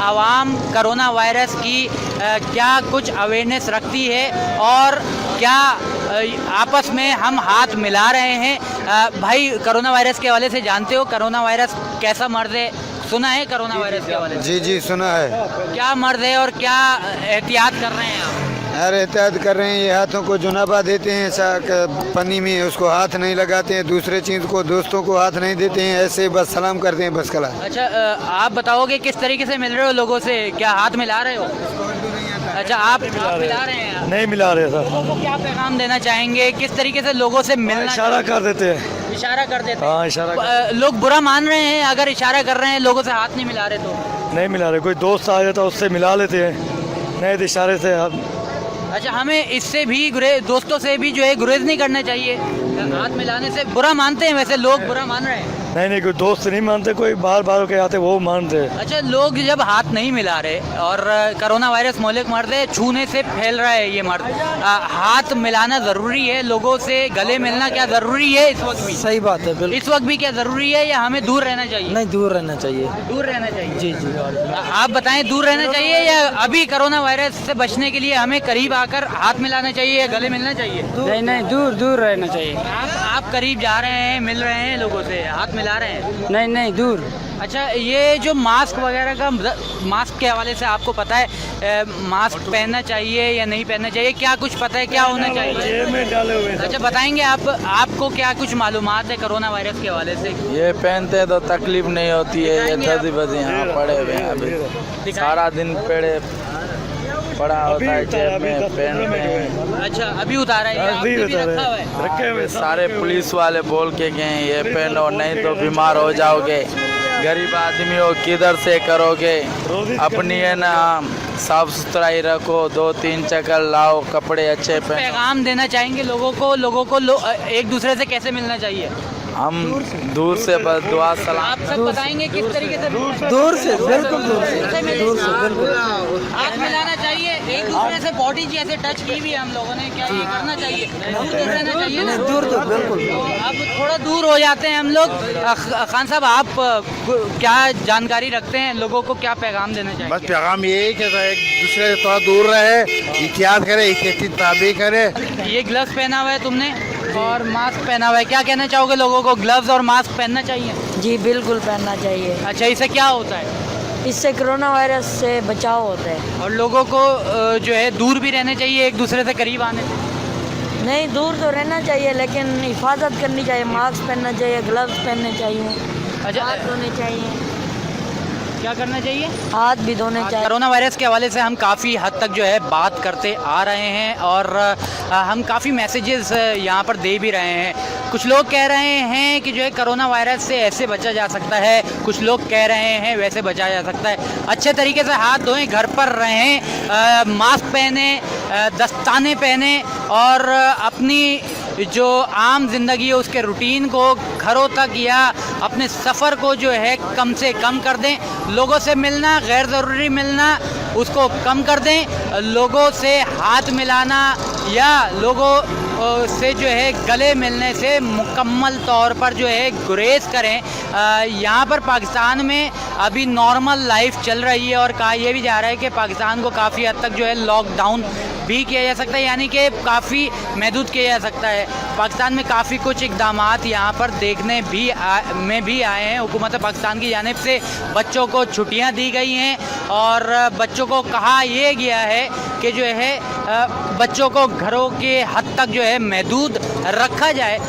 आवाम corona virus की क्या कुछ अवेयरनेस रखती है और क्या आपस में हम हाथ मिला रहे हैं। भाई, कोरोना वायरस के हवाले से जानते हो कोरोना वायरस कैसा मर्ज है? सुना है कोरोना वायरस के हवाले से? जी जी सुना है। क्या मर्ज है और क्या एहतियात कर रहे हैं आप? यार एहतियात कर रहे हैं, ये हाथों को जुनाबा देते हैं पन्नी में, उसको हाथ नहीं लगाते हैं, दूसरे चीज़ को दोस्तों को हाथ नहीं देते हैं, ऐसे बस सलाम करते हैं बस कला। अच्छा, आप बताओगे किस तरीके से मिल रहे हो लोगों से? क्या हाथ मिला रहे हो? अच्छा, आप मिला रहे हैं? नहीं मिला रहे सर। लोगों को क्या पैगाम देना चाहेंगे? किस तरीके से लोगों से मिलना? इशारा कर देते हैं। इशारा कर देते हैं? हाँ, इशारा लोग बुरा मान रहे हैं अगर इशारा कर रहे हैं, लोगों से हाथ नहीं मिला रहे तो? नहीं मिला रहे, कोई दोस्त आ जाता उससे मिला लेते हैं, नहीं तो इशारे से आप। अच्छा, हमें इससे भी दोस्तों से भी जो है गुरेज नहीं करना चाहिए? हाथ मिलाने से बुरा मानते हैं? वैसे लोग बुरा मान रहे हैं? नहीं, कोई दोस्त नहीं मानते, कोई बाहर बाहर के आते वो मानते हैं। अच्छा, लोग जब हाथ नहीं मिला रहे और कोरोना वायरस मौलिक मर्ज है, छूने से फैल रहा है ये मर्ज, हाथ मिलाना जरूरी है? लोगों से गले मिलना क्या जरूरी है इस वक्त भी? सही बात है, बिल्कुल। इस वक्त भी क्या जरूरी है या हमें दूर रहना चाहिए? नहीं, दूर रहना चाहिए। दूर रहना चाहिए? जी जी। आप बताएं, दूर रहना चाहिए या अभी कोरोना वायरस से बचने के लिए हमें करीब आकर हाथ मिलाना चाहिए या गले मिलना चाहिए? नहीं, दूर दूर रहना चाहिए। आप करीब जा रहे हैं, मिल रहे हैं लोगों से, हाथ मिला रहे हैं? नहीं, दूर। अच्छा, ये जो मास्क वगैरह का, मास्क के हवाले से आपको पता है मास्क पहनना चाहिए या नहीं पहनना चाहिए? क्या कुछ पता है क्या होना चाहिए? जेब में डाले हुए हैं। अच्छा, बताएंगे आपको क्या कुछ मालूमात है कोरोना वायरस के हवाले से? ये पहनते हैं तो तकलीफ नहीं होती है। ये धरती बस यहाँ पड़े हुए हैं, अभी सारा दिन पेड़े पड़ा होता है जेब में, पेन में। अच्छा, अभी उतारा है? अभी आपने भी उतारा रखा हुआ है, है? रखे हुए सारे पुलिस वाले बोल के गए ये पहनो, नहीं तो बीमार हो जाओगे, गरीब आदमी हो किधर से करोगे, अपनी है ना साफ सुथराई रखो, 2-3 चक्कर लाओ, कपड़े अच्छे पहनो। पैगाम देना चाहेंगे लोगों को एक दूसरे से कैसे मिलना चाहिए? हम दूर से बस दुआ सलाम। आप सब बताएंगे किस तरीके से? दूर से, बिल्कुल दूर से, दूर से, बिल्कुल। हाथ मिलाना चाहिए एक दूसरे से, बॉडी जैसे टच की भी हम लोगों ने, क्या ये करना चाहिए? दूर रहना चाहिए ना? दूर तो बिल्कुल। अब थोड़ा दूर हो जाते हैं हम लोग। खान साहब, आप क्या जानकारी रखते हैं? लोगों को क्या पैगाम देना चाहिए? बस पैगाम ये है कि एक दूसरे से थोड़ा दूर रहे, एहतियात करे, एहतियाती तदाबीर करे। ये ग्लव्स पहना हुआ है तुमने और मास्क पहना हुआ है, क्या कहना चाहोगे लोगों को? ग्लव्स और मास्क पहनना चाहिए? जी बिल्कुल पहनना चाहिए। अच्छा, इससे क्या होता है? इससे कोरोना वायरस से बचाव होता है। और लोगों को जो है दूर भी रहना चाहिए एक दूसरे से करीब आने से? नहीं, दूर तो रहना चाहिए लेकिन हिफाजत करनी चाहिए। मास्क पहनना चाहिए, ग्लव्स पहनने चाहिए, अच्छा, हाथ धोने चाहिए। क्या करना चाहिए? हाथ भी धोने चाहिए। कोरोना वायरस के हवाले से हम काफ़ी हद तक जो है बात करते आ रहे हैं और हम काफ़ी मैसेजेस यहाँ पर दे भी रहे हैं। कुछ लोग कह रहे हैं कि जो है कोरोना वायरस से ऐसे बचा जा सकता है, कुछ लोग कह रहे हैं वैसे बचा जा सकता है। अच्छे तरीके से हाथ धोएं, घर पर रहें, मास्क पहने, दस्ताने पहने और अपनी जो आम ज़िंदगी है उसके रूटीन को घरों तक या अपने सफ़र को जो है कम से कम कर दें। लोगों से मिलना, गैर ज़रूरी मिलना, उसको कम कर दें। लोगों से हाथ मिलाना या लोगों से जो है गले मिलने से मुकम्मल तौर पर जो है गुरेज करें। यहाँ पर पाकिस्तान में अभी नॉर्मल लाइफ चल रही है और कहा यह भी जा रहा है कि पाकिस्तान को काफ़ी हद तक जो है लॉकडाउन भी किया जा सकता है, यानी कि काफ़ी महदूद किया जा सकता है। पाकिस्तान में काफ़ी कुछ इक़दामात यहाँ पर देखने में भी आए हैं। हुकूमत पाकिस्तान की जानिब से बच्चों को छुट्टियाँ दी गई हैं और बच्चों को कहा यह गया है कि जो है बच्चों को घरों के हद तक जो है महदूद रखा जाए।